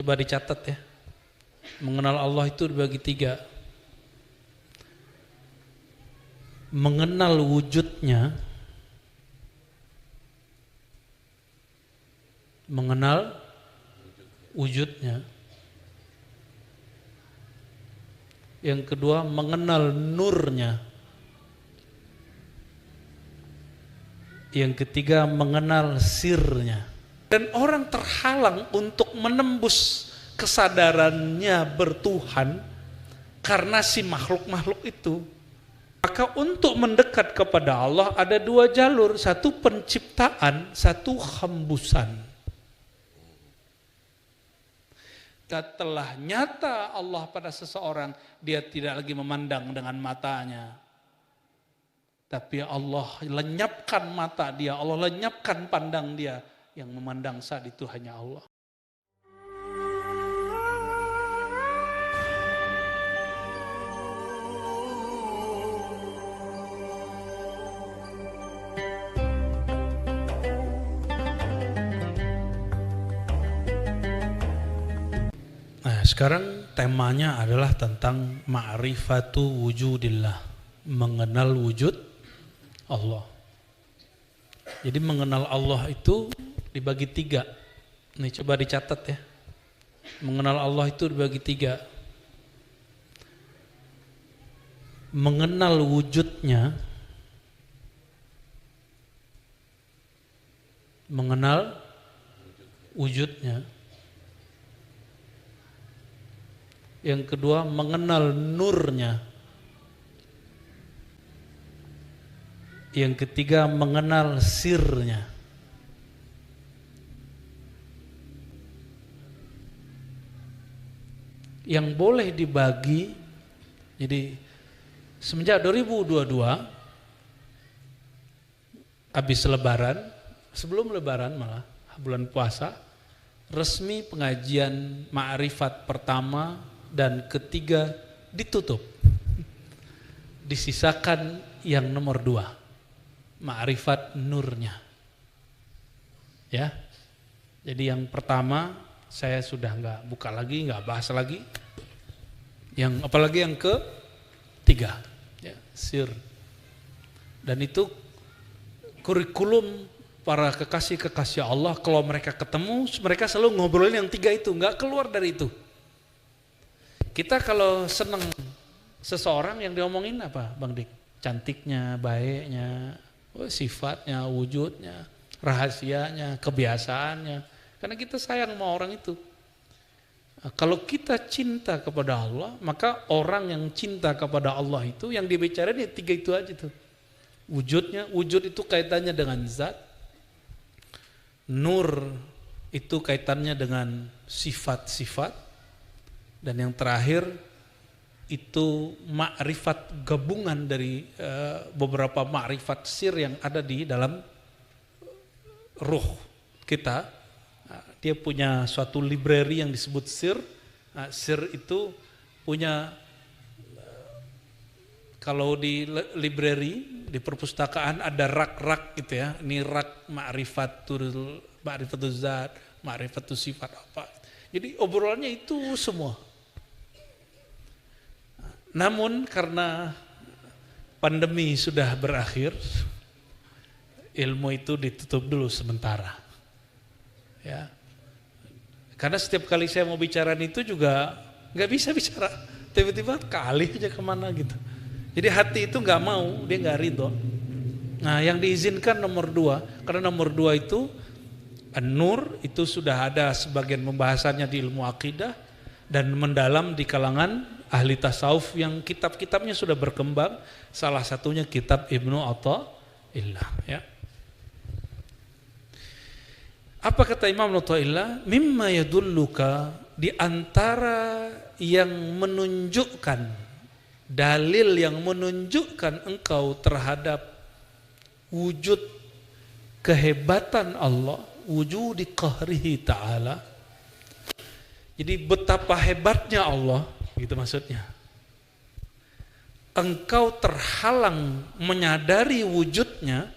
Coba dicatat ya. Mengenal Allah itu dibagi tiga. Mengenal wujudnya, mengenal wujudnya. Yang kedua, mengenal nurnya. Yang ketiga, mengenal sirnya. Dan orang terhalang untuk menembus kesadarannya bertuhan karena si makhluk-makhluk itu. Maka untuk mendekat kepada Allah ada dua jalur, satu penciptaan, satu hembusan. Setelah nyata Allah pada seseorang, dia tidak lagi memandang dengan matanya. Tapi Allah lenyapkan mata dia, Allah lenyapkan pandang dia. Yang memandang saat itu hanya Allah. Nah, sekarang temanya adalah tentang ma'rifatu wujudillah, mengenal wujud Allah. Jadi mengenal Allah itu dibagi tiga. Nih coba dicatat ya. Mengenal Allah itu dibagi tiga. Mengenal wujudnya, mengenal wujudnya. Yang kedua, mengenal nurnya. Yang ketiga, mengenal sirnya. Yang boleh dibagi, jadi semenjak 2022, habis lebaran, sebelum lebaran malah, bulan puasa, resmi pengajian ma'rifat pertama dan ketiga ditutup. Disisakan yang nomor 2, ma'rifat nurnya. Ya, jadi yang pertama saya sudah nggak buka lagi, nggak bahas lagi. Yang apalagi yang ketiga, ya, sir. Dan itu kurikulum para kekasih-kekasih Allah, kalau mereka ketemu, mereka selalu ngobrolin yang tiga itu, nggak keluar dari itu. Kita kalau seneng seseorang yang diomongin apa, Bang Dik? Cantiknya, baiknya, sifatnya, wujudnya, rahasianya, kebiasaannya. Karena kita sayang sama orang itu. Kalau kita cinta kepada Allah, maka orang yang cinta kepada Allah itu yang dibicarain ya tiga itu aja tuh. Wujudnya, wujud itu kaitannya dengan zat. Nur itu kaitannya dengan sifat-sifat. Dan yang terakhir itu ma'rifat, gabungan dari beberapa ma'rifat sir yang ada di dalam ruh kita. Dia punya suatu library yang disebut sir. Sir itu punya, kalau di library, di perpustakaan ada rak-rak gitu ya. Ini rak ma'rifatul zat, ma'rifatul sifat apa. Jadi obrolannya itu semua. Namun karena pandemi sudah berakhir, ilmu itu ditutup dulu sementara. Ya. Karena setiap kali saya mau bicara itu juga nggak bisa bicara, tiba-tiba kali aja kemana gitu. Jadi hati itu nggak mau, dia nggak ridho. Nah, yang diizinkan nomor 2, karena nomor 2 itu An-Nur itu sudah ada sebagian pembahasannya di ilmu akidah dan mendalam di kalangan ahli tasawuf yang kitab-kitabnya sudah berkembang. Salah satunya kitab Ibnu Athaillah. Ya. Apa kata Imam Athaillah? Mimma yadulluka, di antara yang menunjukkan, dalil yang menunjukkan engkau terhadap wujud kehebatan Allah, wujudi qahrihi ta'ala. Jadi betapa hebatnya Allah, gitu maksudnya. Engkau terhalang menyadari wujudnya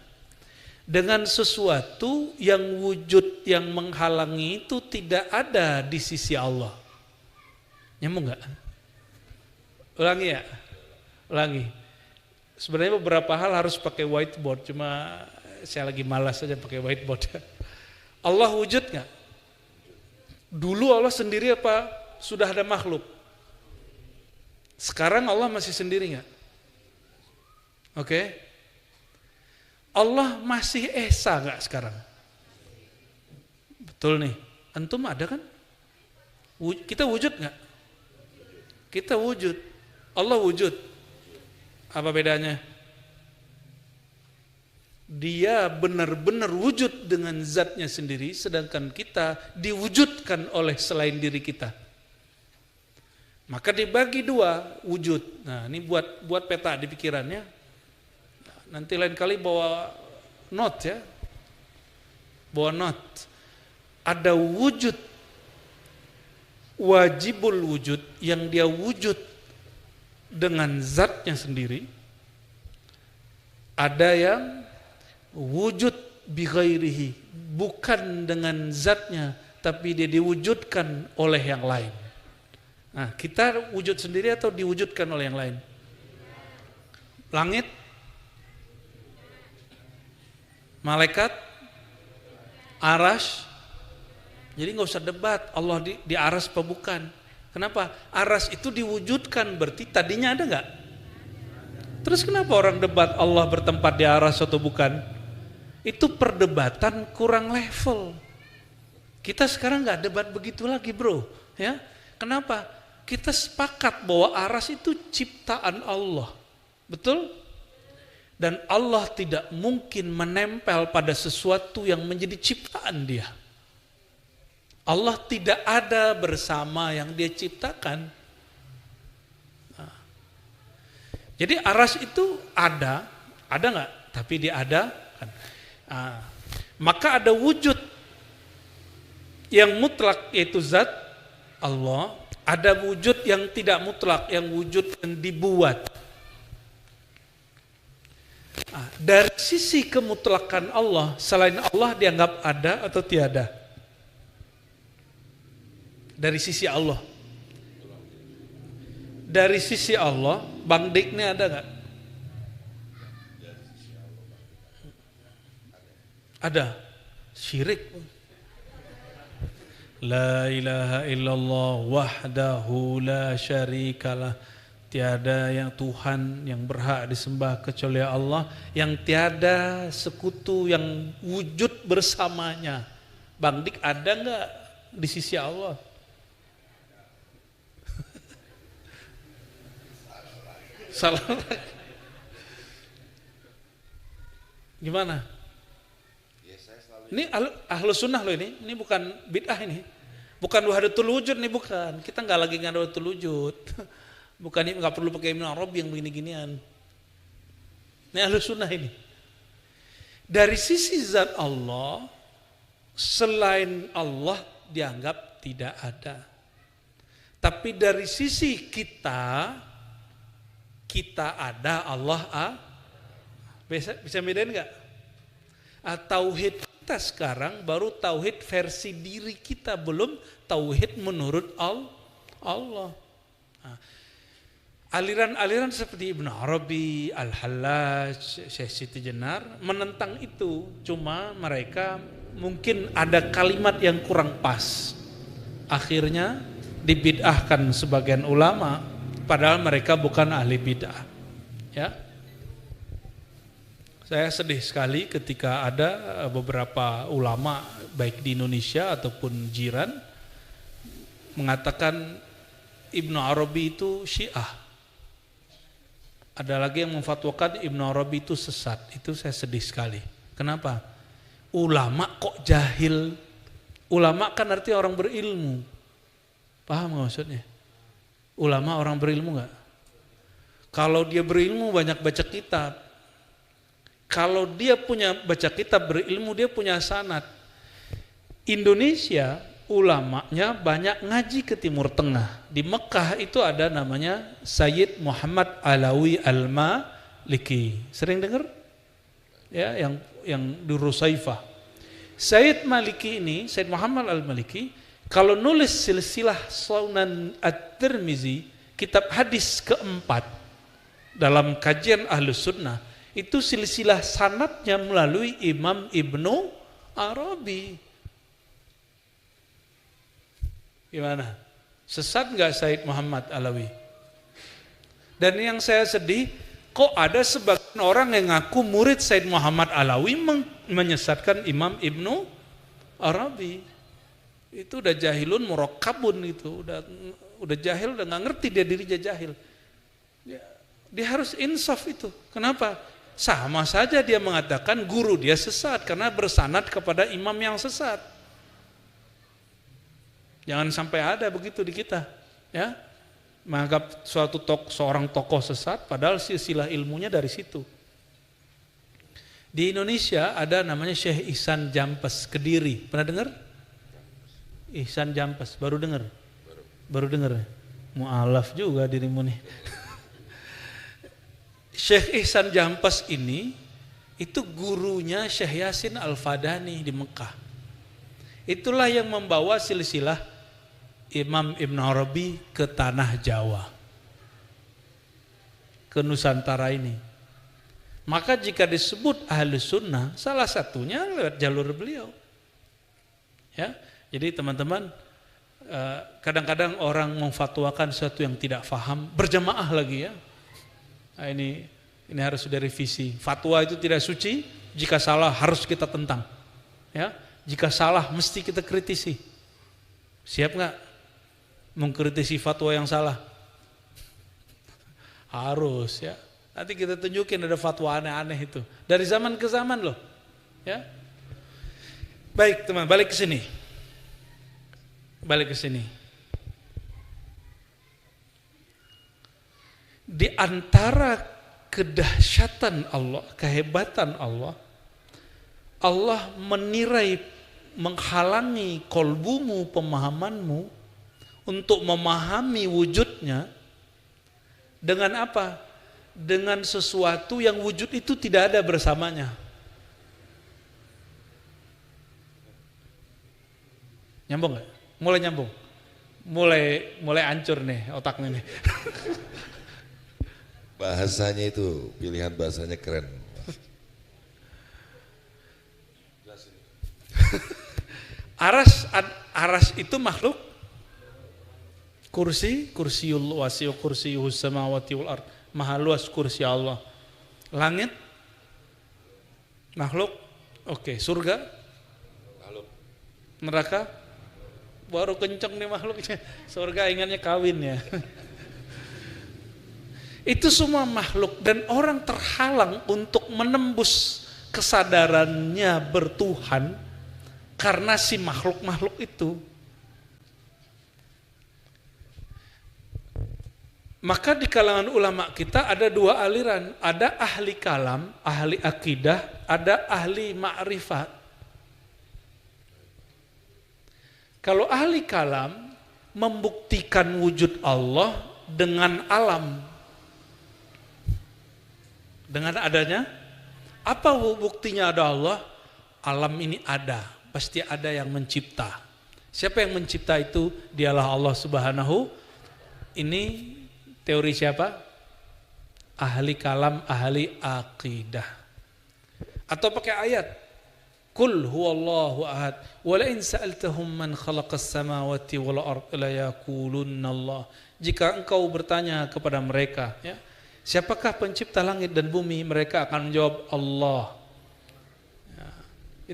dengan sesuatu yang wujud yang menghalangi itu tidak ada di sisi Allah. Nyambung nggak? Ulangi ya, ulangi. Sebenarnya beberapa hal harus pakai whiteboard, cuma saya lagi malas saja pakai whiteboard. Allah wujud nggak? Dulu Allah sendiri apa sudah ada makhluk? Sekarang Allah masih sendiri nggak? Oke? Allah masih esa nggak sekarang? Betul nih. Antum ada kan? Kita wujud nggak? Kita wujud. Allah wujud. Apa bedanya? Dia benar-benar wujud dengan zatnya sendiri, sedangkan kita diwujudkan oleh selain diri kita. Maka dibagi dua wujud. Nah, ini buat peta di pikirannya. Nanti lain kali bawa note ya. Bawa note. Ada wujud wajibul wujud yang dia wujud dengan zatnya sendiri. Ada yang wujud bi ghairihi, bukan dengan zatnya tapi dia diwujudkan oleh yang lain. Nah, kita wujud sendiri atau diwujudkan oleh yang lain? Langit, malaikat, aras. Jadi nggak usah debat Allah di aras apa bukan. Kenapa? Aras itu diwujudkan, berarti tadinya ada nggak? Terus kenapa orang debat Allah bertempat di aras atau bukan? Itu perdebatan kurang level. Kita sekarang nggak debat begitu lagi, bro. Ya, kenapa? Kita sepakat bahwa aras itu ciptaan Allah, betul? Dan Allah tidak mungkin menempel pada sesuatu yang menjadi ciptaan Dia. Allah tidak ada bersama yang Dia ciptakan. Nah, jadi aras itu ada nggak? Tapi Dia ada. Kan? Nah, maka ada wujud yang mutlak yaitu zat Allah. Ada wujud yang tidak mutlak, yang wujud yang dibuat. Nah, dari sisi kemutlakan Allah, selain Allah dianggap ada atau tiada? Dari sisi Allah. Dari sisi Allah, Bang Dik ini ada nggak? Ada. Syirik. La ilaha illallah wahdahu la syarikalah. Tiada yang Tuhan yang berhak disembah kecuali Allah, yang tiada sekutu yang wujud bersamanya. Bang Dik ada nggak di sisi Allah? Salah. Gimana? Ini ahlus sunnah loh ini bukan bid'ah ini. Bukan wahdatul wujud nih, bukan. Kita nggak lagi wahdatul wujud. Bukan, ini nggak perlu pakai Ibnu Arabi yang begini-ginian. Ini ahlus sunnah ini. Dari sisi zat Allah, selain Allah dianggap tidak ada. Tapi dari sisi kita ada, Allah bisa bedain nggak? Tauhid kita sekarang baru tauhid versi diri kita, belum tauhid menurut Allah. Nah, aliran-aliran seperti Ibnu Arabi, Al-Hallaj, Syekh Siti Jenar menentang itu. Cuma mereka mungkin ada kalimat yang kurang pas. Akhirnya dibid'ahkan sebagian ulama, padahal mereka bukan ahli bid'ah. Ya. Saya sedih sekali ketika ada beberapa ulama baik di Indonesia ataupun jiran mengatakan Ibnu Arabi itu Syiah. Ada lagi yang memfatwakan Ibnu Arabi itu sesat. Itu saya sedih sekali. Kenapa? Ulama kok jahil? Ulama kan artinya orang berilmu. Paham gak maksudnya? Ulama orang berilmu gak? Kalau dia berilmu banyak baca kitab. Kalau dia punya baca kitab berilmu, dia punya sanad. Indonesia ulamanya banyak ngaji ke Timur Tengah. Di Mekah itu ada namanya Sayyid Muhammad Alawi Al-Maliki. Sering dengar? ya, yang di Rusaifah. Said Maliki ini, Said Muhammad Al-Maliki, kalau nulis silsilah Sunan At-Tirmizi, kitab hadis keempat dalam kajian Ahlus Sunnah, itu silsilah sanadnya melalui Imam Ibnu Arabi. Gimana? Sesat nggak Said Muhammad Alawi? Dan yang saya sedih, kok ada sebagian orang yang ngaku murid Said Muhammad Alawi menyesatkan Imam Ibnu Arabi. Itu udah jahilun murakkabun, itu udah jahil, udah nggak ngerti dia dirinya jahil. Dia harus insaf itu. Kenapa? Sama saja dia mengatakan guru dia sesat karena bersanad kepada imam yang sesat. Jangan sampai ada begitu di kita, ya. Menganggap seorang tokoh sesat padahal silsilah ilmunya dari situ. Di Indonesia ada namanya Syekh Ihsan Jampes Kediri. Pernah dengar? Ihsan Jampes, baru dengar? Baru dengar. Mu'alaf juga dirimu nih. Syekh Ihsan Jampes ini itu gurunya Syekh Yasin Al-Fadani di Mekah. Itulah yang membawa silsilah Imam Ibn Arabi ke tanah Jawa, ke Nusantara ini. Maka jika disebut ahli sunnah, salah satunya lewat jalur beliau. Ya, jadi teman-teman, kadang-kadang orang memfatwakan sesuatu yang tidak faham, berjamaah lagi ya. Nah, ini harus sudah revisi. Fatwa itu tidak suci, jika salah harus kita tentang. Ya, jika salah mesti kita kritisi. Siap nggak mengkritisi fatwa yang salah? Harus ya. Nanti kita tunjukin ada fatwa aneh-aneh itu. Dari zaman ke zaman loh. Ya. Baik teman, balik ke sini. Balik ke sini. Di antara kedahsyatan Allah, kehebatan Allah, Allah menirai, menghalangi kolbumu, pemahamanmu untuk memahami wujudnya dengan apa? Dengan sesuatu yang wujud itu tidak ada bersamanya. Nyambung gak? Mulai nyambung. Mulai hancur nih otaknya nih. Bahasanya itu, pilihan bahasanya keren. Aras itu makhluk. Kursiul wasi'u kursiyuhus samawati wal ard. Maha luas kursi Allah. Langit makhluk. Oke, surga makhluk. Neraka baru kenceng nih makhluknya. Surga ingatnya kawin ya. Itu semua makhluk dan orang terhalang untuk menembus kesadarannya bertuhan karena si makhluk-makhluk itu. Maka di kalangan ulama kita ada dua aliran, ada ahli kalam, ahli akidah, ada ahli ma'rifat. Kalau ahli kalam membuktikan wujud Allah dengan alam, dengan adanya, apa buktinya ada Allah? Alam ini ada, pasti ada yang mencipta. Siapa yang mencipta itu? Dialah Allah Subhanahu. Ini teori siapa? Ahli kalam, ahli akidah. Atau pakai ayat, Qul huwallahu ahad, wa la in sa'altahum man khalaqas samawati wal ard la yaqulunna Allah. Jika engkau bertanya kepada mereka, ya, siapakah pencipta langit dan bumi? Mereka akan menjawab Allah. Ya,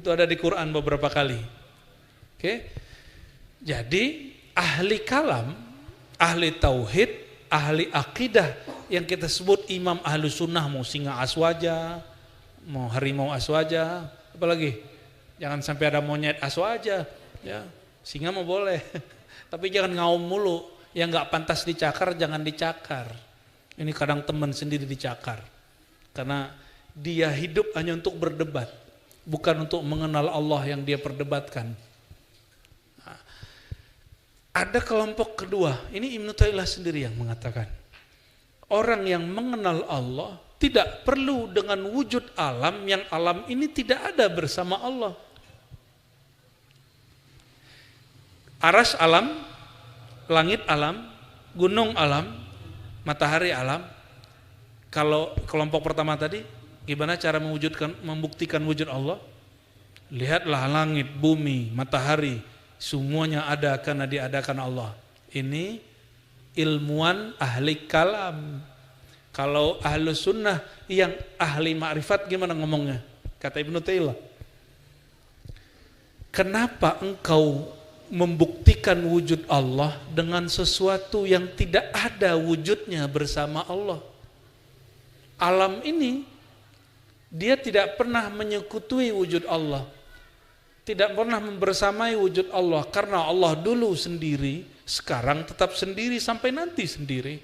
itu ada di Quran beberapa kali. Oke. Jadi ahli kalam, ahli tauhid, ahli akidah yang kita sebut imam ahlu sunnah, mau singa aswaja, mau harimau aswaja, apalagi jangan sampai ada monyet aswaja, ya singa mau boleh, tapi jangan ngaum mulu, yang nggak pantas dicakar jangan dicakar. Ini kadang teman sendiri dicakar, karena dia hidup hanya untuk berdebat, bukan untuk mengenal Allah yang dia perdebatkan. Ada kelompok kedua, ini Ibnu Taimiyah sendiri yang mengatakan, orang yang mengenal Allah tidak perlu dengan wujud alam yang alam ini tidak ada bersama Allah. Aras alam, langit alam, gunung alam, matahari alam. Kalau kelompok pertama tadi, gimana cara membuktikan wujud Allah? Lihatlah langit, bumi, matahari, semuanya ada karena diadakan Allah. Ini ilmuwan ahli kalam. Kalau ahlu sunnah yang ahli ma'rifat gimana ngomongnya? Kata Ibnu Taimiyah, kenapa engkau membuktikan wujud Allah dengan sesuatu yang tidak ada wujudnya bersama Allah? Alam ini dia tidak pernah menyekutui wujud Allah, tidak pernah membersamai wujud Allah, karena Allah dulu sendiri, sekarang tetap sendiri, sampai nanti sendiri.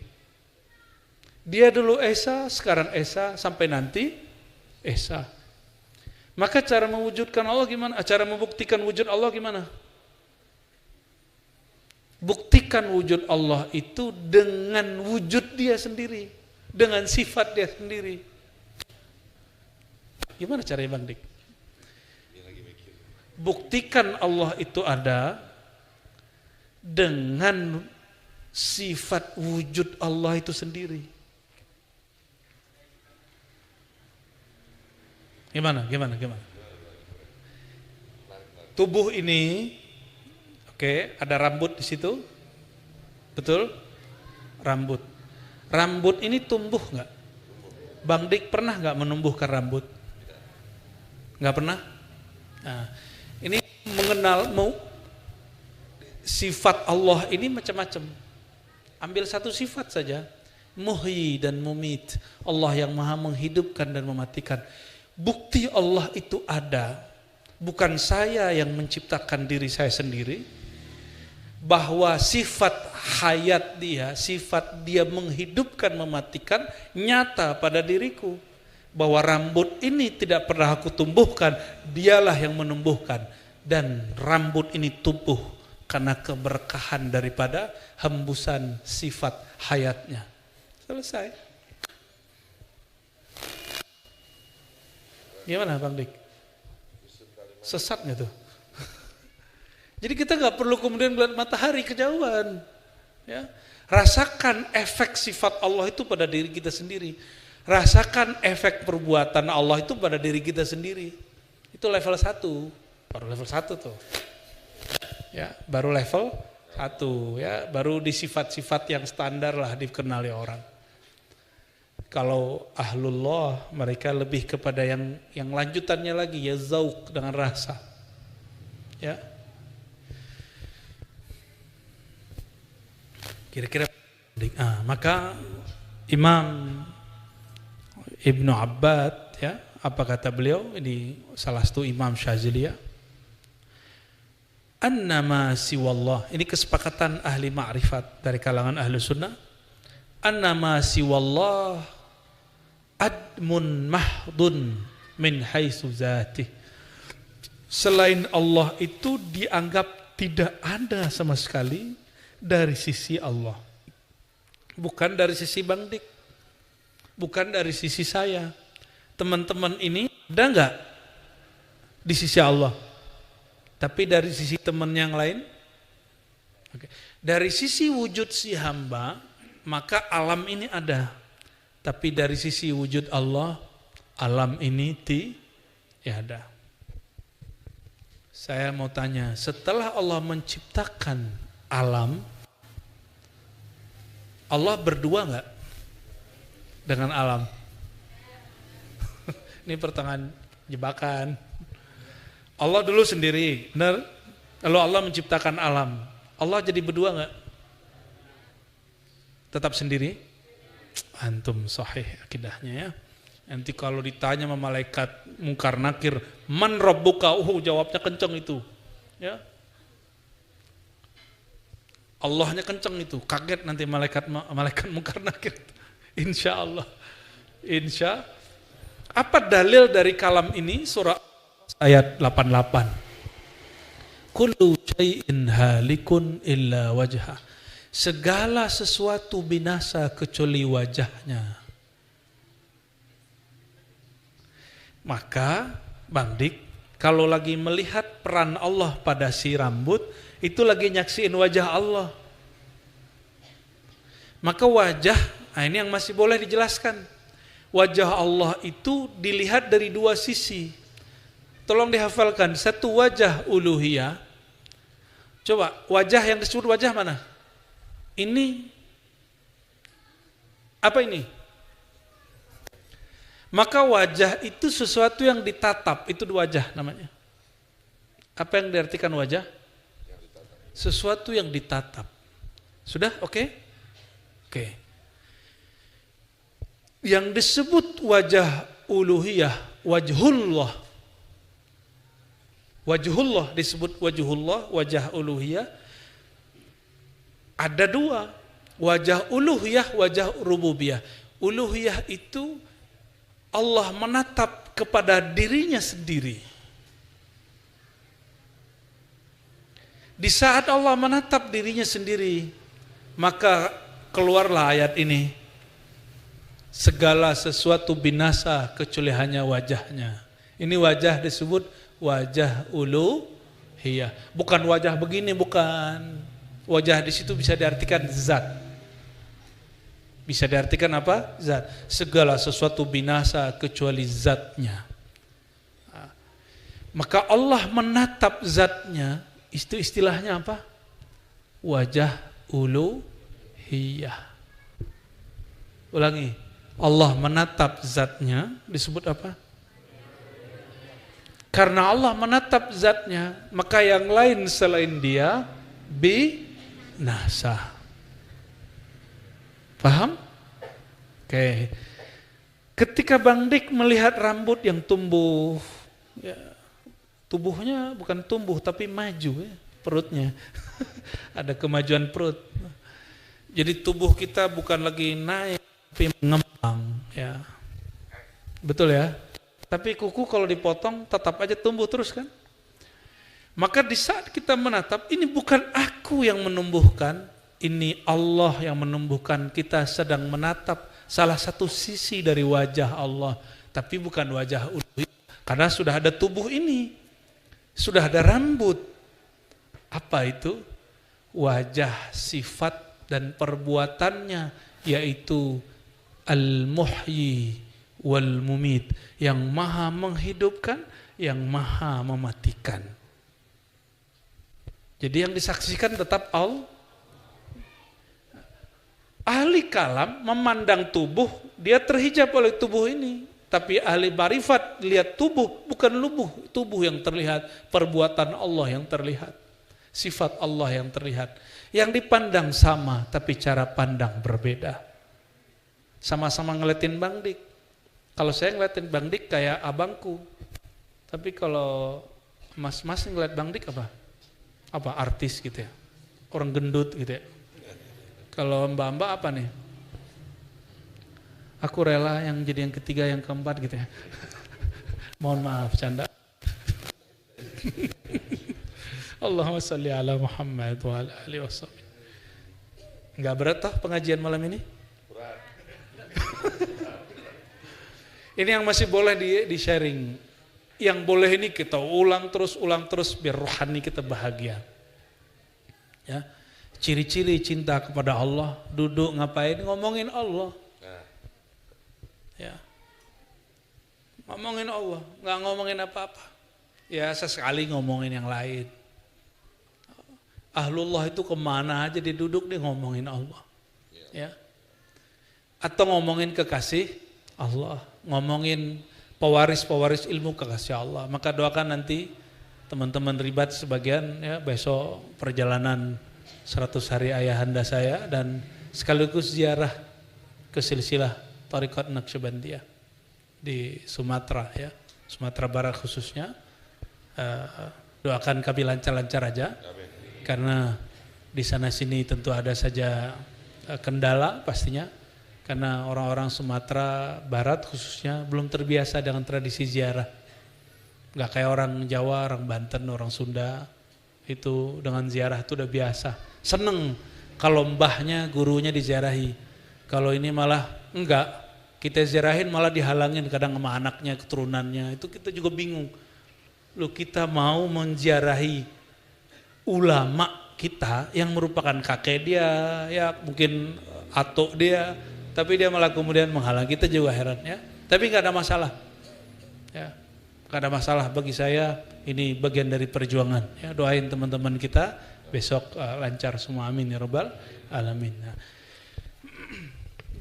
Dia dulu Esa, sekarang Esa, sampai nanti Esa. Maka cara mewujudkan Allah gimana? Cara membuktikan wujud Allah gimana? Buktikan wujud Allah itu dengan wujud dia sendiri, dengan sifat dia sendiri. Gimana caranya Bang Dik? Buktikan Allah itu ada dengan sifat wujud Allah itu sendiri. Gimana? Tubuh ini, oke, ada rambut di situ, betul? Rambut. Rambut ini tumbuh nggak? Bang Dik pernah nggak menumbuhkan rambut? Nggak pernah? Nah, ini mengenal sifat Allah ini macam-macam. Ambil satu sifat saja, muhyi dan mumit. Allah yang maha menghidupkan dan mematikan. Bukti Allah itu ada, bukan saya yang menciptakan diri saya sendiri, bahwa sifat hayat dia, sifat dia menghidupkan, mematikan, nyata pada diriku. Bahwa rambut ini tidak pernah aku tumbuhkan, dialah yang menumbuhkan. Dan rambut ini tumbuh karena keberkahan daripada hembusan sifat hayatnya. Selesai. Gimana Bang Dik? Sesat nggak tuh? Jadi kita nggak perlu kemudian melihat matahari kejauhan. Ya. Rasakan efek sifat Allah itu pada diri kita sendiri. Rasakan efek perbuatan Allah itu pada diri kita sendiri. Itu level 1. Baru level 1 tuh. Ya, baru level 1 ya, baru di sifat-sifat yang standar lah dikenali orang. Kalau ahlullah mereka lebih kepada yang lanjutannya lagi, ya zauq, dengan rasa. Ya. Kira-kira maka Imam Ibnu Abbad ya, apa kata beliau? Ini salah satu Imam Syazili ya. Annama siwallah, ini kesepakatan ahli ma'rifat dari kalangan ahli sunnah. Annama siwallah admun mahdun min haitsu zatih. Selain Allah itu dianggap tidak ada sama sekali dari sisi Allah. Bukan dari sisi Bang Dik, bukan dari sisi saya. Teman-teman ini ada enggak di sisi Allah? Tapi dari sisi teman yang lain? Oke. Dari sisi wujud si hamba, maka alam ini ada. Tapi dari sisi wujud Allah, alam ini tiada. Saya mau tanya, setelah Allah menciptakan alam, Allah berdua enggak dengan alam? Ini pertanyaan jebakan. Allah dulu sendiri, benar? Lalu Allah menciptakan alam. Allah jadi berdua enggak? Tetap sendiri? Antum sahih akidahnya ya. Nanti kalau ditanya sama malaikat mungkar nakir, man rabbuka? Jawabnya kenceng itu. Ya. Allahnya kenceng itu, kaget nanti malaikat mungkar nakir. Insyaallah. Apa dalil dari kalam ini? Surah ayat 88. Kullu syai'in halikun illa wajhah. Segala sesuatu binasa kecuali wajahnya. Maka Bang Dik, kalau lagi melihat peran Allah pada si rambut, itu lagi nyaksiin wajah Allah. Maka wajah, nah ini yang masih boleh dijelaskan. Wajah Allah itu dilihat dari dua sisi. Tolong dihafalkan, satu wajah uluhiyah. Coba, wajah yang disebut wajah mana? Ini, apa ini? Maka wajah itu sesuatu yang ditatap, itu wajah namanya. Apa yang diartikan wajah? Sesuatu yang ditatap. Sudah? Oke? Oke. Yang disebut wajah uluhiyah, wajhullah. Wajhullah disebut wajhullah, wajah uluhiyah. Ada dua, wajah uluhiyah, wajah rububiyah. Uluhiyah itu Allah menatap kepada dirinya sendiri. Di saat Allah menatap dirinya sendiri, maka keluarlah ayat ini. Segala sesuatu binasa kecuali hanya wajahnya. Ini wajah disebut wajah uluhiyah. Bukan wajah begini, bukan. Wajah di situ bisa diartikan zat. Bisa diartikan apa? Zat. Segala sesuatu binasa kecuali zatnya. Maka Allah menatap zatnya, itu istilahnya apa? Wajah uluhiyah. Ulangi. Allah menatap zatnya disebut apa? Karena Allah menatap zatnya, maka yang lain selain dia binasa. Paham? Oke. Ketika Bang Dik melihat rambut yang tumbuh, ya, tubuhnya bukan tumbuh tapi maju ya, perutnya. Ada kemajuan perut. Jadi tubuh kita bukan lagi naik tapi mengembang, ya. Betul ya? Tapi kuku kalau dipotong tetap aja tumbuh terus kan? Maka di saat kita menatap, ini bukan aku yang menumbuhkan, ini Allah yang menumbuhkan. Kita sedang menatap salah satu sisi dari wajah Allah, tapi bukan wajah uluhiyah. Karena sudah ada tubuh ini, sudah ada rambut. Apa itu? Wajah, sifat dan perbuatannya, yaitu Al-Muhyi wal-Mumit, yang maha menghidupkan, yang maha mematikan. Jadi yang disaksikan tetap Allah. Ahli kalam memandang tubuh, dia terhijab oleh tubuh ini. Tapi ahli marifat lihat tubuh, bukan tubuh yang terlihat, perbuatan Allah yang terlihat, sifat Allah yang terlihat. Yang dipandang sama, tapi cara pandang berbeda. Sama-sama ngeliatin Bang Dik. Kalau saya ngeliatin Bang Dik kayak abangku. Tapi kalau mas-mas ngeliat Bang Dik apa? Apa artis gitu ya? Orang gendut gitu ya? Kalau mbak-mbak apa nih? Aku rela yang jadi yang ketiga, yang keempat gitu ya. Mohon maaf, canda. Allahumma sholli ala Muhammad wa ala alihi wasallam. Enggak berat toh pengajian malam ini? Ini yang masih boleh di sharing. Yang boleh ini kita ulang terus biar rohani kita bahagia. Ya. Ciri-ciri cinta kepada Allah, duduk ngapain? Ngomongin Allah. Ya. Ngomongin Allah, nggak ngomongin apa-apa. Ya sesekali ngomongin yang lain. Ahlullah itu kemana aja dia duduk dia ngomongin Allah. Ya. Atau ngomongin kekasih Allah, ngomongin pewaris ilmu kekasih Allah. Maka doakan nanti teman-teman ribat sebagian ya besok perjalanan 100 hari ayahanda saya dan sekaligus ziarah ke silsilah Thariqat Naqsyabandiyah di Sumatera ya, Sumatera Barat khususnya. Doakan kami lancar-lancar aja. Amin. Karena di sana sini tentu ada saja kendala pastinya. Karena orang-orang Sumatera Barat khususnya belum terbiasa dengan tradisi ziarah. Gak kayak orang Jawa, orang Banten, orang Sunda itu dengan ziarah itu udah biasa. Seneng kalau mbahnya, gurunya diziarahi. Kalau ini malah enggak, Kita ziarahin malah dihalangin kadang sama anaknya, keturunannya. Itu kita juga bingung. Loh, kita mau menziarahi ulama kita yang merupakan kakek dia, ya mungkin atuk dia, tapi dia malah kemudian menghalang. Kita juga heran ya. Tapi nggak ada masalah. Ya, nggak ada masalah bagi saya. Ini bagian dari perjuangan. Ya, doain teman-teman kita besok lancar semua, amin ya rabbal alamin. Nah,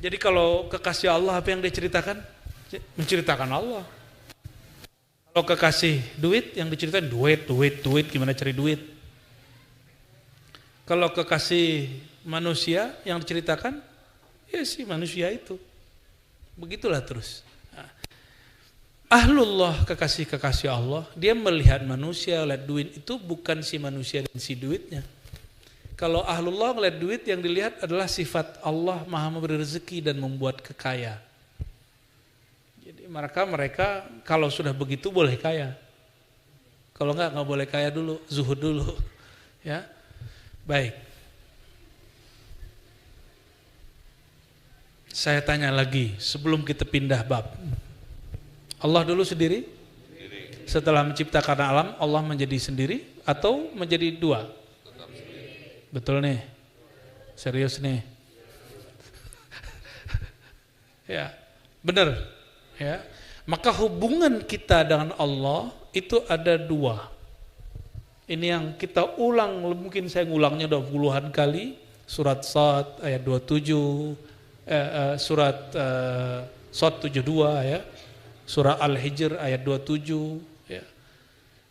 jadi kalau kekasih Allah apa yang diceritakan? Menceritakan Allah. Kalau kekasih duit yang diceritakan duit, gimana cari duit. Kalau kekasih manusia yang diceritakan, ya si manusia itu. Begitulah terus. Ahlullah, kekasih-kekasih Allah, dia melihat manusia, lihat duit itu bukan si manusia dan si duitnya. Kalau ahlullah melihat duit, yang dilihat adalah sifat Allah maha memberi rezeki dan membuat kekaya. Jadi mereka kalau sudah begitu boleh kaya. Kalau enggak boleh kaya dulu, zuhud dulu. Ya, baik. Saya tanya lagi sebelum kita pindah bab. Allah dulu sendiri? Setelah menciptakan alam, Allah menjadi sendiri atau menjadi dua? Betul nih? Serius nih? Ya, benar. Ya, maka hubungan kita dengan Allah itu ada dua. Ini yang kita ulang, mungkin saya ngulangnya udah puluhan kali. Surat Shad ayat 27, surat Shad 72 ya. Surah Al-Hijr ayat 27 ya.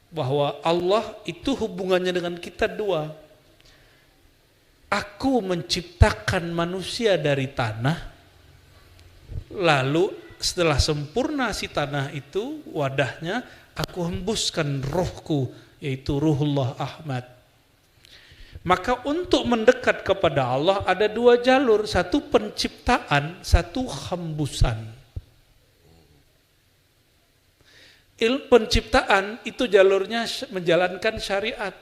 Bahwa Allah itu hubungannya dengan kita dua. Aku menciptakan manusia dari tanah, lalu setelah sempurna si tanah itu wadahnya, aku hembuskan rohku, yaitu Ruhullah Ahmad. Maka untuk mendekat kepada Allah ada dua jalur, satu penciptaan, satu hembusan. Penciptaan itu jalurnya menjalankan syariat.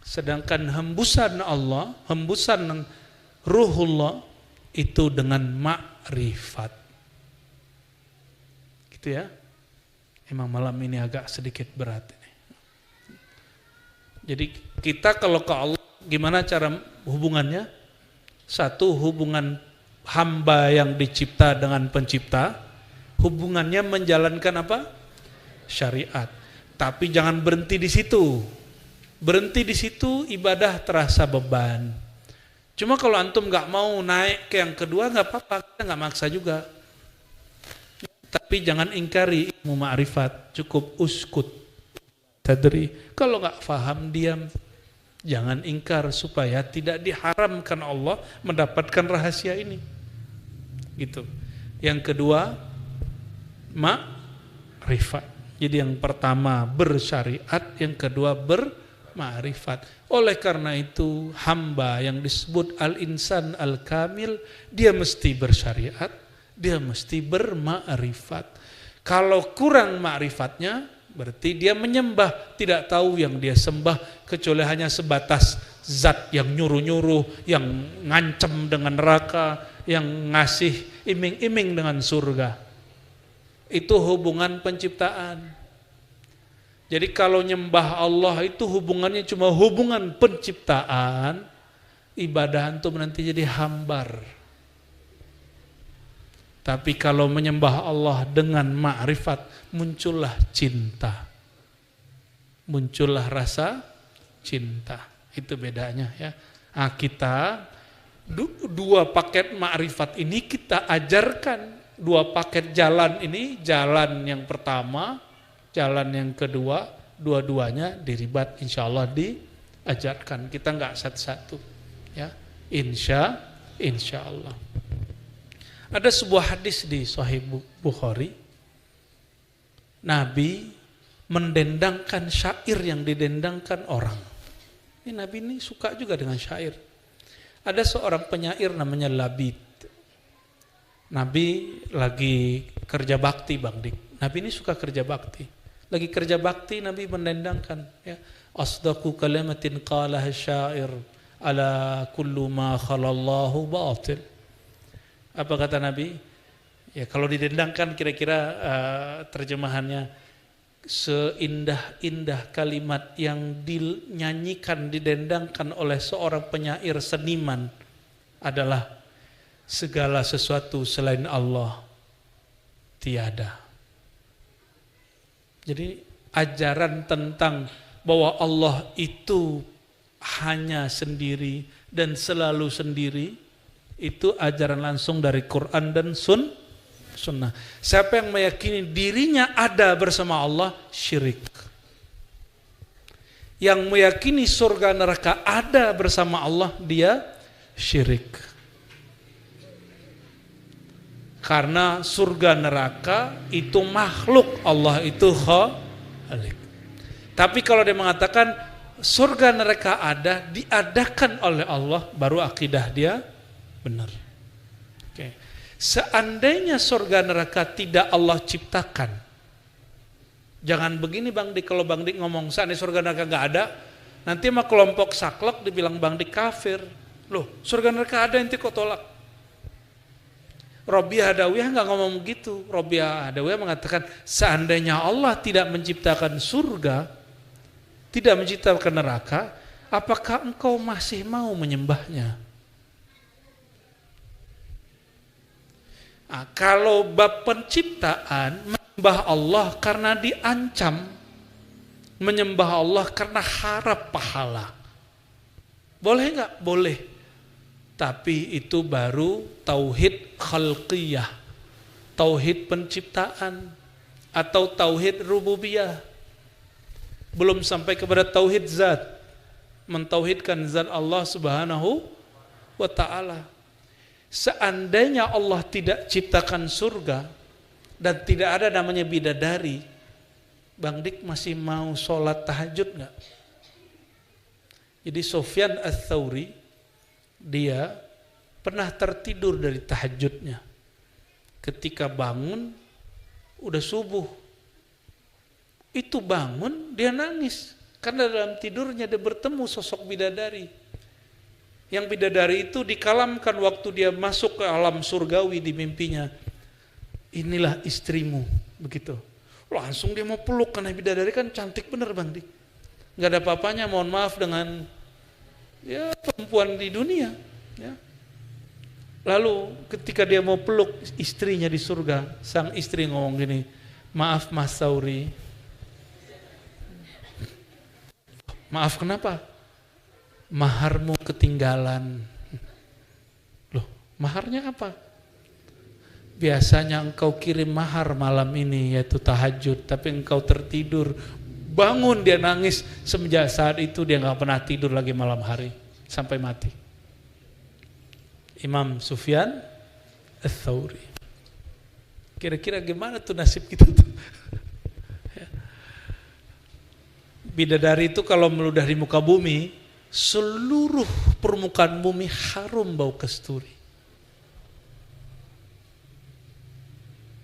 Sedangkan hembusan Allah, hembusan Ruhullah itu dengan makrifat. Gitu ya. Emang malam ini agak sedikit berat ini. Jadi kita kalau ke Allah gimana cara hubungannya? Satu, hubungan hamba yang dicipta dengan pencipta. Hubungannya menjalankan apa? Syariat. Tapi jangan berhenti di situ. Berhenti di situ ibadah terasa beban. Cuma kalau antum nggak mau naik ke yang kedua nggak apa-apa, kita nggak maksa juga. Tapi jangan ingkari ilmu ma'rifat, cukup uskut. Tadri. Kalau nggak paham diam. Jangan ingkar supaya tidak diharamkan Allah mendapatkan rahasia ini. Gitu. Yang kedua, ma'rifat. Jadi yang pertama bersyariat, yang kedua berma'rifat. Oleh karena itu hamba yang disebut al-insan al-kamil, dia mesti bersyariat, dia mesti berma'rifat. Kalau kurang ma'rifatnya, berarti dia menyembah, tidak tahu yang dia sembah kecuali hanya sebatas zat yang nyuruh-nyuruh, yang ngancam dengan neraka, yang ngasih iming-iming dengan surga. Itu hubungan penciptaan. Jadi kalau nyembah Allah itu hubungannya cuma hubungan penciptaan, ibadah antum nanti jadi hambar. Tapi kalau menyembah Allah dengan ma'rifat, muncullah cinta. Muncullah rasa cinta. Itu bedanya ya. Nah, kita dua paket ma'rifat ini kita ajarkan. Dua paket jalan ini, jalan yang pertama, jalan yang kedua, dua-duanya diribat insya Allah diajarkan. Kita nggak satu-satu, ya. Insya Allah. Ada sebuah hadis di Sahih Bukhari, Nabi mendendangkan syair yang didendangkan orang. Ini Nabi ini suka juga dengan syair. Ada seorang penyair namanya Labid. Nabi lagi kerja bakti, Bang Dik. Nabi ini suka kerja bakti. Lagi kerja bakti, Nabi mendendangkan. Ya. Asdaqu kalimatin qalaha syair ala kullu ma khalallahu batil. Apa kata Nabi? Ya kalau didendangkan kira-kira terjemahannya, seindah-indah kalimat yang dinyanyikan, didendangkan oleh seorang penyair seniman adalah segala sesuatu selain Allah tiada. Jadi ajaran tentang bahwa Allah itu hanya sendiri dan selalu sendiri, itu ajaran langsung dari Quran dan Sunnah. Siapa yang meyakini dirinya ada bersama Allah, syirik. Yang meyakini surga neraka ada bersama Allah, dia syirik. Karena surga neraka itu makhluk, Allah itu khalik. Tapi kalau dia mengatakan surga neraka ada, diadakan oleh Allah, baru akidah dia benar. Oke. Seandainya surga neraka tidak Allah ciptakan, jangan begini Bang Dik, kalau Bang Dik ngomong seandainya surga neraka nggak ada, nanti mah kelompok saklek dibilang Bang Dik kafir. Loh, surga neraka ada, ente kok tolak? Robiah Adawiyah nggak ngomong begitu. Robiah Adawiyah mengatakan seandainya Allah tidak menciptakan surga, tidak menciptakan neraka, apakah engkau masih mau menyembahnya? Nah, kalau bab penciptaan, menyembah Allah karena diancam, menyembah Allah karena harap pahala, boleh nggak? Boleh. Tapi itu baru tauhid khalqiyah, tauhid penciptaan, atau tauhid rububiyah. Belum sampai kepada tauhid zat, mentauhidkan zat Allah Subhanahu wa ta'ala. Seandainya Allah tidak ciptakan surga dan tidak ada namanya bidadari, Bang Dik masih mau sholat tahajud nggak? Jadi Sufyan Ats-Tsauri, dia pernah tertidur dari tahajudnya. Ketika bangun, udah subuh. Itu bangun, dia nangis. Karena dalam tidurnya dia bertemu sosok bidadari. Yang bidadari itu dikalamkan waktu dia masuk ke alam surgawi di mimpinya. Inilah istrimu, begitu. Langsung dia mau peluk, karena bidadari kan cantik bener Bang Dik. Gak ada apa-apanya, mohon maaf, dengan ya perempuan di dunia. Ya. Lalu ketika dia mau peluk istrinya di surga, sang istri ngomong gini, maaf Mas Sauri. Maaf kenapa? Maharmu ketinggalan. Loh, maharnya apa? Biasanya engkau kirim mahar malam ini, yaitu tahajud, tapi engkau tertidur. Bangun dia nangis, semenjak saat itu dia gak pernah tidur lagi malam hari sampai mati. Imam Sufyan Ats-Tsauri. Kira-kira gimana tuh nasib kita tuh? Bidadari itu kalau meludah di muka bumi, seluruh permukaan bumi harum bau kasturi.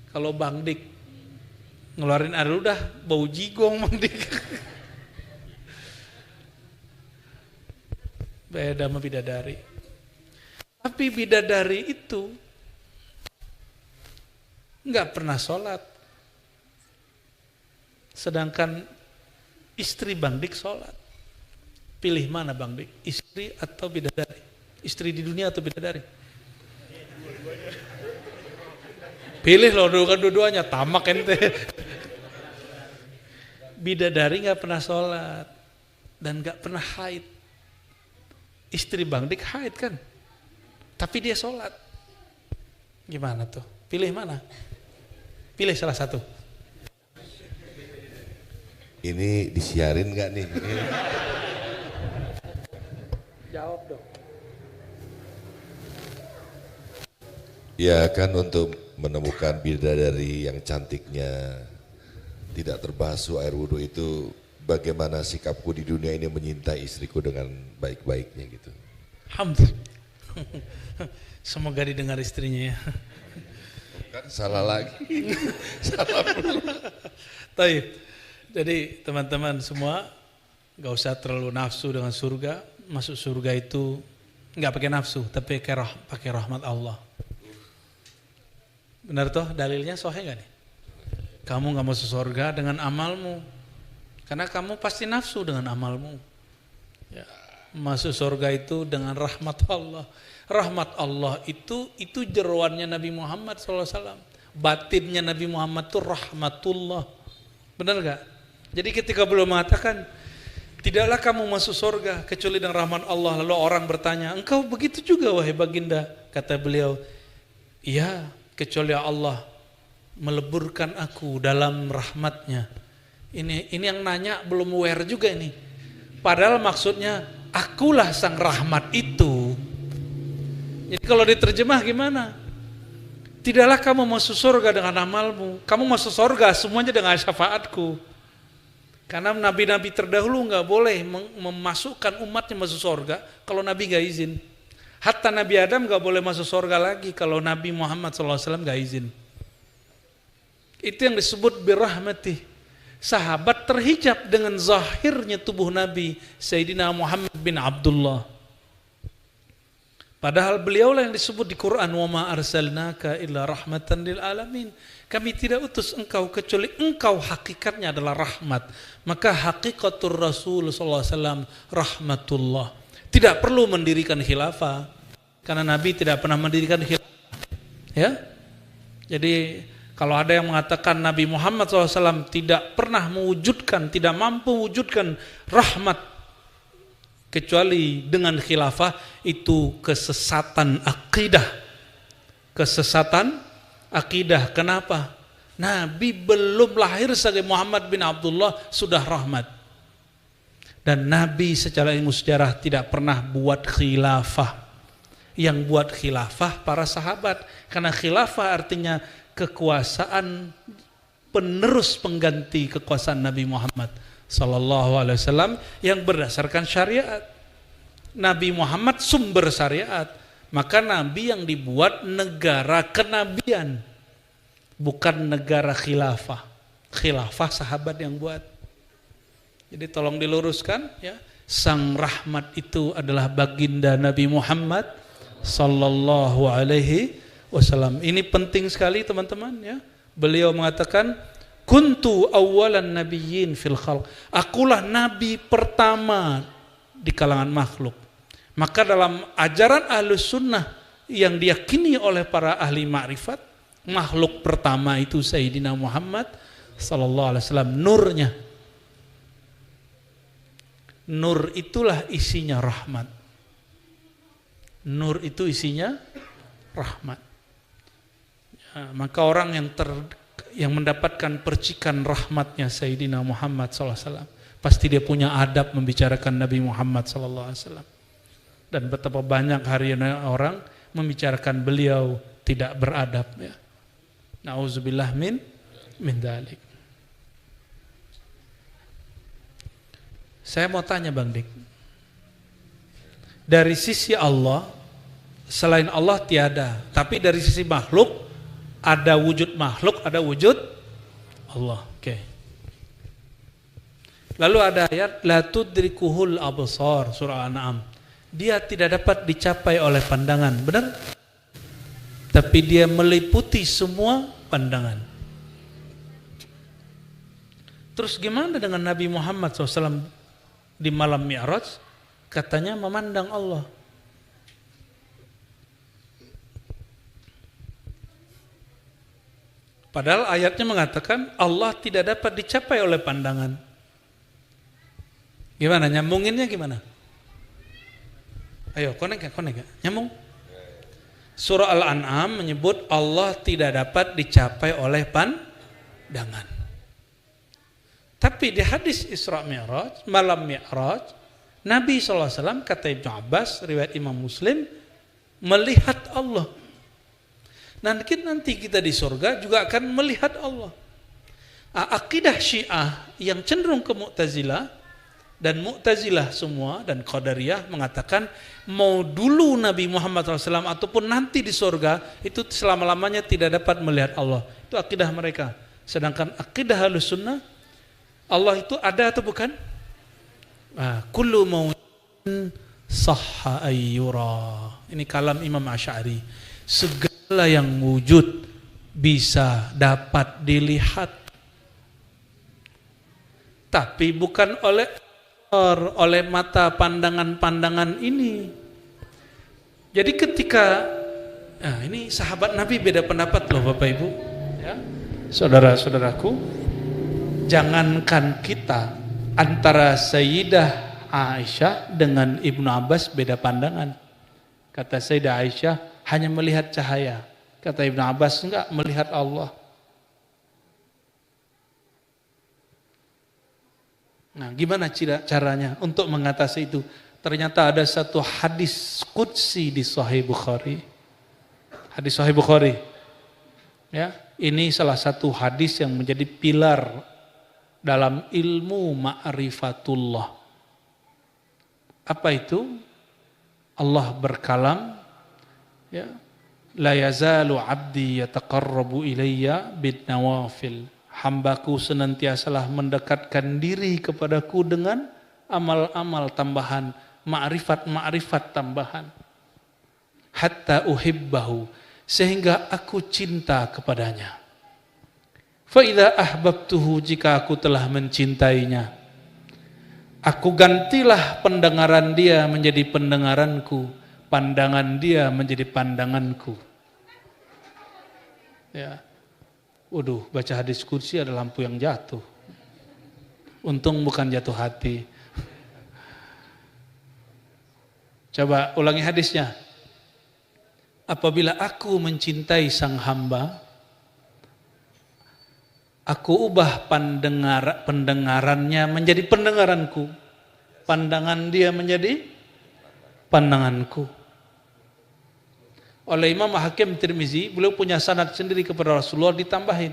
Kalau Bang Dik ngeluarin air ludah, bau jigong Bang Dik. Beda sama bidadari. Tapi bidadari itu nggak pernah sholat. Sedangkan istri Bang Dik sholat. Pilih mana Bang Dik? Istri atau bidadari? Istri di dunia atau bidadari? Pilih loh, dua-duanya, tamak ente. Bidadari gak pernah sholat dan gak pernah haid. Istri Bang Dik haid kan? Tapi dia sholat. Gimana tuh? Pilih mana? Pilih salah satu. Ini disiarin gak nih? Jawab dong. Ya kan, untuk menemukan bidadari yang cantiknya, tidak terbasuh air wudhu itu, bagaimana sikapku di dunia ini menyintai istriku dengan baik-baiknya gitu. Alhamdulillah. Semoga didengar istrinya ya. Kan salah lagi. Salah pula. Taib. Jadi teman-teman semua gak usah terlalu nafsu dengan surga. Masuk surga itu nggak pakai nafsu, tapi pakai rahmat Allah. Benar toh dalilnya sahih gak nih? Kamu gak masuk surga dengan amalmu. Karena kamu pasti nafsu dengan amalmu. Ya. Masuk surga itu dengan rahmat Allah. Rahmat Allah itu jeroannya Nabi Muhammad SAW. Batinnya Nabi Muhammad itu rahmatullah. Benar gak? Jadi ketika beliau mengatakan, tidaklah kamu masuk surga kecuali dengan rahmat Allah. Lalu orang bertanya, engkau begitu juga wahai baginda? Kata beliau, iya, kecuali Allah meleburkan aku dalam rahmatnya. Ini yang nanya belum aware juga ini. Padahal maksudnya, akulah sang rahmat itu. Jadi kalau diterjemah gimana? Tidaklah kamu masuk surga dengan amalmu. Kamu masuk surga semuanya dengan syafaatku. Karena nabi-nabi terdahulu nggak boleh memasukkan umatnya masuk surga kalau Nabi nggak izin. Hatta Nabi Adam nggak boleh masuk surga lagi kalau Nabi Muhammad SAW nggak izin. Itu yang disebut birahmatih. Sahabat terhijab dengan zahirnya tubuh Nabi Sayyidina Muhammad bin Abdullah. Padahal beliaulah yang disebut di Quran, wa ma arsalnaka illa rahmatan lil alamin. Kami tidak utus engkau kecuali engkau hakikatnya adalah rahmat. Maka hakikatur Rasul sallallahu alaihi wasallam rahmatullah. Tidak perlu mendirikan khilafah karena Nabi tidak pernah mendirikan khilafah. Ya. Jadi kalau ada yang mengatakan Nabi Muhammad SAW tidak pernah mewujudkan, tidak mampu mewujudkan rahmat kecuali dengan khilafah, itu kesesatan akidah. Kesesatan akidah. Kenapa? Nabi belum lahir sebagai Muhammad bin Abdullah sudah rahmat. Dan Nabi secara ilmu sejarah tidak pernah buat khilafah. Yang buat khilafah para sahabat. Karena khilafah artinya kekuasaan penerus pengganti kekuasaan Nabi Muhammad sallallahu alaihi wasallam yang berdasarkan syariat. Nabi Muhammad sumber syariat, maka Nabi yang dibuat negara kenabian, bukan negara khilafah. Khilafah sahabat yang buat. Jadi tolong diluruskan ya, sang rahmat itu adalah baginda Nabi Muhammad sallallahu alaihi wasallam. Ini penting sekali teman-teman ya. Beliau mengatakan kuntu awwalan nabiyyin fil khalq. Akulah nabi pertama di kalangan makhluk. Maka dalam ajaran Ahlus Sunnah yang diyakini oleh para ahli ma'rifat, makhluk pertama itu Sayyidina Muhammad sallallahu alaihi wasallam, nurnya. Nur itulah isinya rahmat. Nur itu isinya rahmat. Maka orang yang mendapatkan percikan rahmatnya Sayyidina Muhammad SAW, pasti dia punya adab membicarakan Nabi Muhammad SAW. Dan betapa banyak hari ini orang membicarakan beliau tidak beradab ya. Nauzubillah min dzalik. Saya mau tanya Bang Dik, dari sisi Allah, selain Allah tiada, tapi dari sisi makhluk ada wujud makhluk, ada wujud Allah. Oke. Lalu ada ayat la tudrikuhul absar, surah Al-An'am. Dia tidak dapat dicapai oleh pandangan, benar? Tapi dia meliputi semua pandangan. Terus gimana dengan Nabi Muhammad SAW di malam Mi'raj? Katanya memandang Allah. Padahal ayatnya mengatakan Allah tidak dapat dicapai oleh pandangan. Gimana? Nyambunginnya gimana? Ayo, konek ya? Nyambung? Surah Al-An'am menyebut Allah tidak dapat dicapai oleh pandangan. Tapi di hadis Isra Mi'raj, malam Mi'raj, Nabi SAW, kata Ibnu Abbas, riwayat Imam Muslim, melihat Allah. Nanti kita di surga juga akan melihat Allah. Akidah Syiah yang cenderung ke Mu'tazilah dan Mu'tazilah semua dan Qadariyah mengatakan mau dulu Nabi Muhammad SAW ataupun nanti di surga itu selama-lamanya tidak dapat melihat Allah. Itu akidah mereka. Sedangkan akidah Ahlus Sunnah, Allah itu ada atau bukan? Kullu mawjudin sahha ayyura. Ini kalam Imam Asy'ari. Segala yang wujud bisa dapat dilihat. Tapi bukan oleh mata pandangan-pandangan ini. Jadi ketika ini sahabat Nabi beda pendapat loh Bapak Ibu, ya. Saudara-saudaraku, jangankan kita, antara Sayyidah Aisyah dengan Ibnu Abbas beda pandangan. Kata Sayyidah Aisyah hanya melihat cahaya. Kata Ibnu Abbas enggak, melihat Allah. Nah, gimana caranya untuk mengatasi itu? Ternyata ada satu hadis qudsi di Sahih Bukhari. Hadis Sahih Bukhari. Ya, ini salah satu hadis yang menjadi pilar dalam ilmu ma'rifatullah. Apa itu? Allah berkalam, ya, la yazalu 'abdi yataqarrabu ilayya bid nawafil. Hambaku senantiasalah mendekatkan diri kepadaku dengan amal-amal tambahan, ma'rifat tambahan. Hatta uhibbahu, sehingga aku cinta kepadanya. Fa idza ahbabtuhu, jika aku telah mencintainya, aku gantilah pendengaran dia menjadi pendengaranku, pandangan dia menjadi pandanganku. Ya. Waduh, baca hadis qudsi ada lampu yang jatuh. Untung bukan jatuh hati. Coba ulangi hadisnya. Apabila aku mencintai sang hamba, aku ubah pendengarannya menjadi pendengaranku, pandangan dia menjadi pandanganku. Oleh Imam Hakim Tirmizi, beliau punya sanad sendiri kepada Rasulullah, ditambahin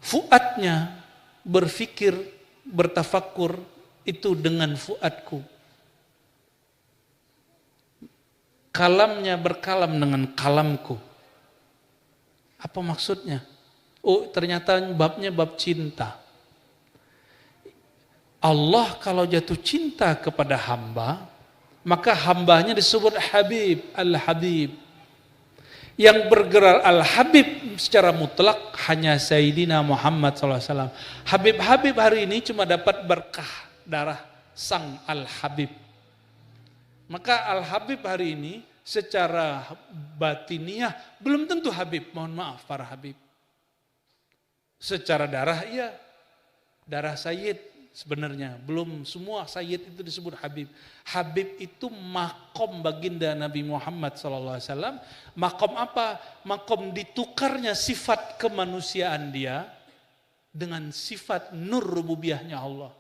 fuadnya berfikir, bertafakkur itu dengan fuadku. Kalamnya berkalam dengan kalamku. Apa maksudnya? Oh, ternyata babnya bab cinta. Allah kalau jatuh cinta kepada hamba, maka hambanya disebut Habib, Al-Habib. Yang bergerak Al-Habib secara mutlak hanya Sayyidina Muhammad SAW. Habib-Habib hari ini cuma dapat berkah darah sang Al-Habib. Maka Al-Habib hari ini secara batiniah belum tentu Habib, mohon maaf para Habib. Secara darah iya, darah Sayyid sebenarnya, belum semua Sayyid itu disebut Habib. Habib itu makom baginda Nabi Muhammad SAW. Makom apa? Makom ditukarnya sifat kemanusiaan dia dengan sifat nur rububiyahnya Allah.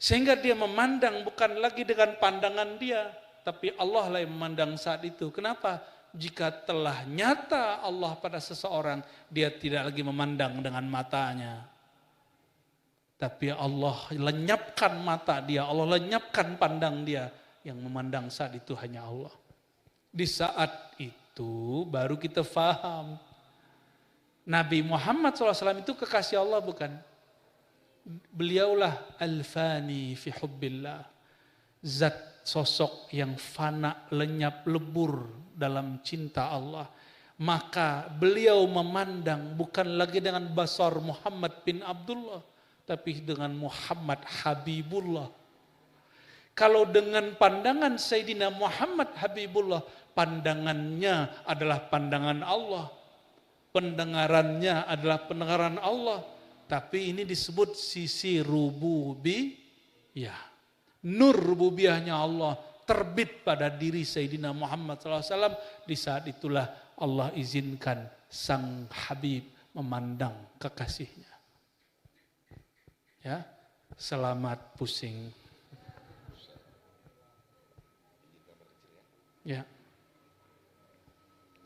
Sehingga dia memandang bukan lagi dengan pandangan dia, tapi Allah lah yang memandang saat itu. Kenapa? Jika telah nyata Allah pada seseorang, dia tidak lagi memandang dengan matanya. Tapi Allah lenyapkan mata dia, Allah lenyapkan pandang dia. Yang memandang saat itu hanya Allah. Di saat itu baru kita faham. Nabi Muhammad SAW itu kekasih Allah bukan? Beliaulah al-fani fi hubbillah. Zat sosok yang fana, lenyap, lebur dalam cinta Allah. Maka beliau memandang bukan lagi dengan basar Muhammad bin Abdullah, tapi dengan Muhammad Habibullah. Kalau dengan pandangan Sayyidina Muhammad Habibullah, pandangannya adalah pandangan Allah. Pendengarannya adalah pendengaran Allah. Tapi ini disebut sisi rububiyah. Nur rububiyahnya Allah terbit pada diri Sayyidina Muhammad SAW. Di saat itulah Allah izinkan sang Habib memandang kekasihnya. Ya, selamat pusing. Ya.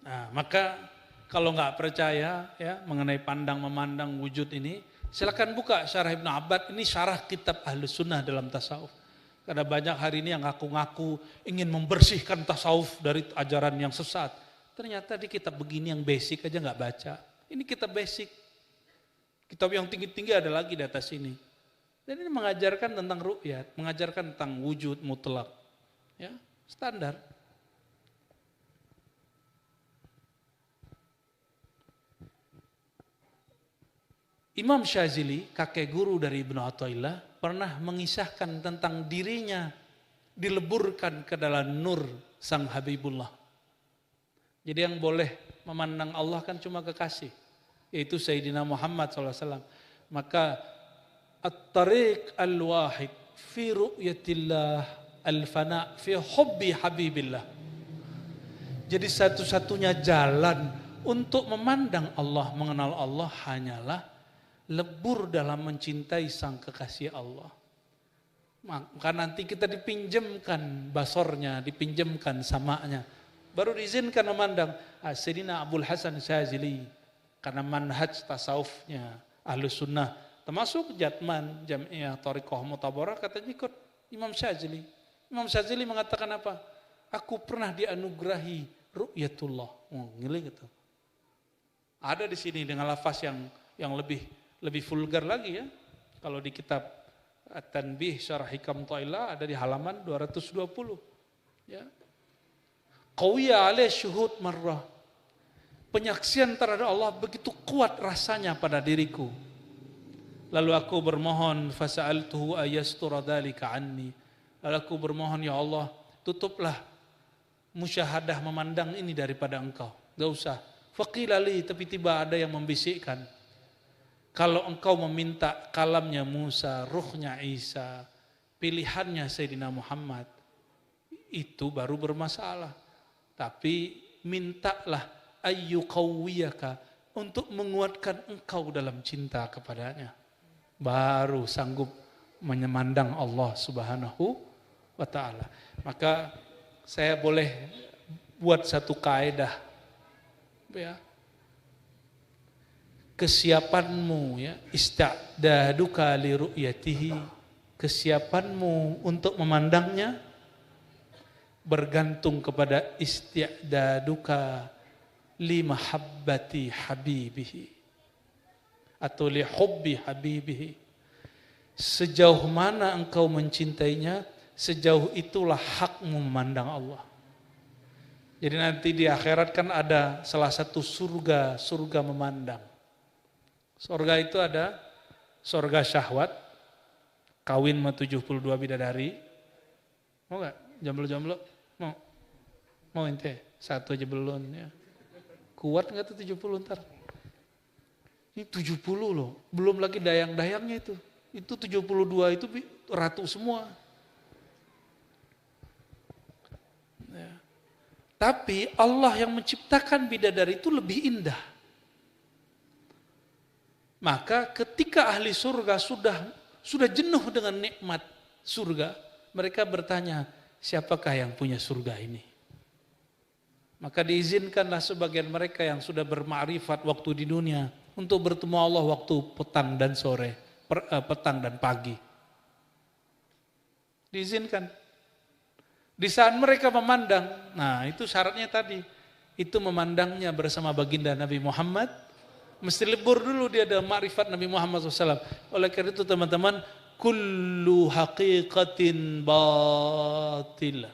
Nah, maka kalau nggak percaya ya mengenai pandang memandang wujud ini, silakan buka syarah Ibnu Abbad. Ini syarah kitab Ahlus Sunnah dalam tasawuf. Karena banyak hari ini yang ngaku-ngaku ingin membersihkan tasawuf dari ajaran yang sesat. Ternyata di kitab begini yang basic aja nggak baca. Ini kitab basic. Kitab yang tinggi-tinggi ada lagi di atas ini. Dan ini mengajarkan tentang ru'yat, mengajarkan tentang wujud mutlak. Ya, standar. Imam Syazili, kakek guru dari Ibnu Athaillah, pernah mengisahkan tentang dirinya dileburkan ke dalam nur sang Habibullah. Jadi yang boleh memandang Allah kan cuma kekasih, yaitu Sayyidina Muhammad SAW. Maka at-tariq al-wahid fi ru'yatillah al-fana fi hubbi habibillah. Jadi satu-satunya jalan untuk memandang Allah, mengenal Allah hanyalah lebur dalam mencintai sang kekasih Allah. Maka nanti kita dipinjamkan basornya, dipinjamkan samanya. Baru diizinkan memandang Sayyidina Abul Hasan Syazili. Karena manhaj tasawufnya Ahlus Sunnah. Termasuk Jatman, Jam'iyah, Thariqah, Mutabarah, katanya ikut Imam Syazili. Imam Syazili mengatakan apa? Aku pernah dianugerahi ru'yatullah. Ngiling gitu. Ada di sini dengan lafaz yang lebih vulgar lagi ya. Kalau di kitab At-Tanbih Syarah Hikam Thailah ada di halaman 220. Ya. Qawiya alaih syuhud marrah. Penyaksian terhadap Allah begitu kuat rasanya pada diriku. Lalu aku bermohon fasa'altuhu ayastura dzalika anni. Lalu aku bermohon ya Allah, tutuplah musyahadah memandang ini daripada engkau. Enggak usah. Faqila li, tapi tiba ada yang membisikkan. Kalau engkau meminta kalamnya Musa, ruhnya Isa, pilihannya Sayyidina Muhammad, itu baru bermasalah. Tapi mintalah ayyuqawwiyaka, untuk menguatkan engkau dalam cinta kepadanya. Baru sanggup menyemandang Allah Subhanahu wa ta'ala. Maka saya boleh buat satu kaedah. Ya. Kesiapanmu ya, ista'daduka li ru'yatihi, kesiapanmu untuk memandangnya bergantung kepada isti'daduka li mahabbati habibihi atau li hubbi habibihi. Sejauh mana engkau mencintainya, sejauh itulah hakmu memandang Allah. Jadi nanti di akhirat kan ada salah satu surga memandang. Surga itu ada surga syahwat, kawin sama 72 bidadari. Mau gak? Jomblo-jomblo? Mau ente? Satu aja belum ya. Kuat gak tuh 70 ntar? Ini 70 loh, belum lagi dayang-dayangnya itu. Itu 72 itu ratu semua. Ya. Tapi Allah yang menciptakan bidadari itu lebih indah. Maka ketika ahli surga sudah jenuh dengan nikmat surga, mereka bertanya, siapakah yang punya surga ini? Maka diizinkanlah sebagian mereka yang sudah bermakrifat waktu di dunia untuk bertemu Allah waktu petang dan sore, petang dan pagi. Diizinkan. Di saat mereka memandang, nah itu syaratnya tadi, itu memandangnya bersama baginda Nabi Muhammad, mesti lebur dulu dia ada makrifat Nabi Muhammad SAW. Oleh karena itu teman-teman, kullu haqiqatin batil.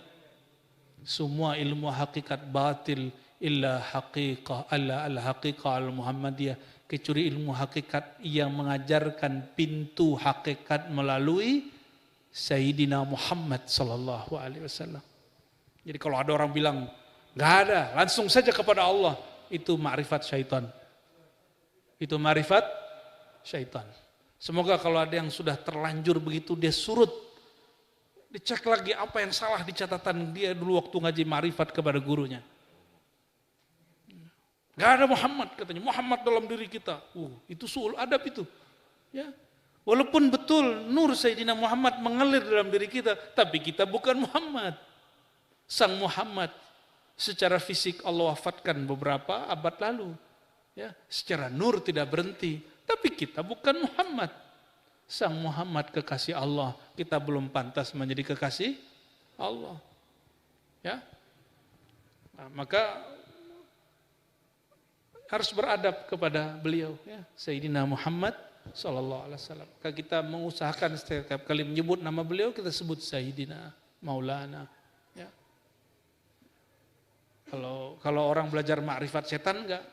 Semua ilmu hakikat batil illa haqiqah al-haqiqah al-Muhammadiyah, kecuali ilmu hakikat yang mengajarkan pintu hakikat melalui Sayyidina Muhammad sallallahu alaihi wasallam. Jadi kalau ada orang bilang enggak ada, langsung saja kepada Allah, itu makrifat syaitan. Itu makrifat syaitan. Semoga kalau ada yang sudah terlanjur begitu dia surut. Dicek lagi apa yang salah di catatan dia dulu waktu ngaji makrifat kepada gurunya. Gak ada Muhammad katanya, Muhammad dalam diri kita. Itu suul adab itu. Ya. Walaupun betul nur Sayyidina Muhammad mengalir dalam diri kita, tapi kita bukan Muhammad. Sang Muhammad secara fisik Allah wafatkan beberapa abad lalu. Ya, secara nur tidak berhenti, tapi kita bukan Muhammad. Sang Muhammad kekasih Allah, kita belum pantas menjadi kekasih Allah. Ya. Nah, maka harus beradab kepada beliau ya, Sayyidina Muhammad sallallahu alaihi wasallam. Maka kita mengusahakan setiap kali menyebut nama beliau kita sebut Sayyidina, Maulana ya. Kalau orang belajar makrifat setan enggak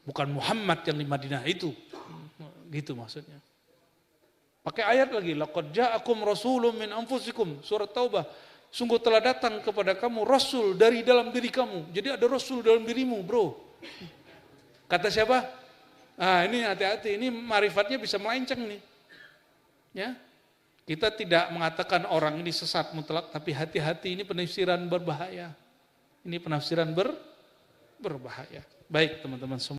Bukan Muhammad yang di Madinah itu. Gitu maksudnya. Pakai ayat lagi, laqad ja'akum rasulun min anfusikum, surat Taubah. Sungguh telah datang kepada kamu rasul dari dalam diri kamu. Jadi ada rasul dalam dirimu, bro. Kata siapa? Ah, ini hati-hati, ini marifatnya bisa melenceng nih. Ya. Kita tidak mengatakan orang ini sesat mutlak, tapi hati-hati, ini penafsiran berbahaya. Ini penafsiran berbahaya. Baik teman-teman semua.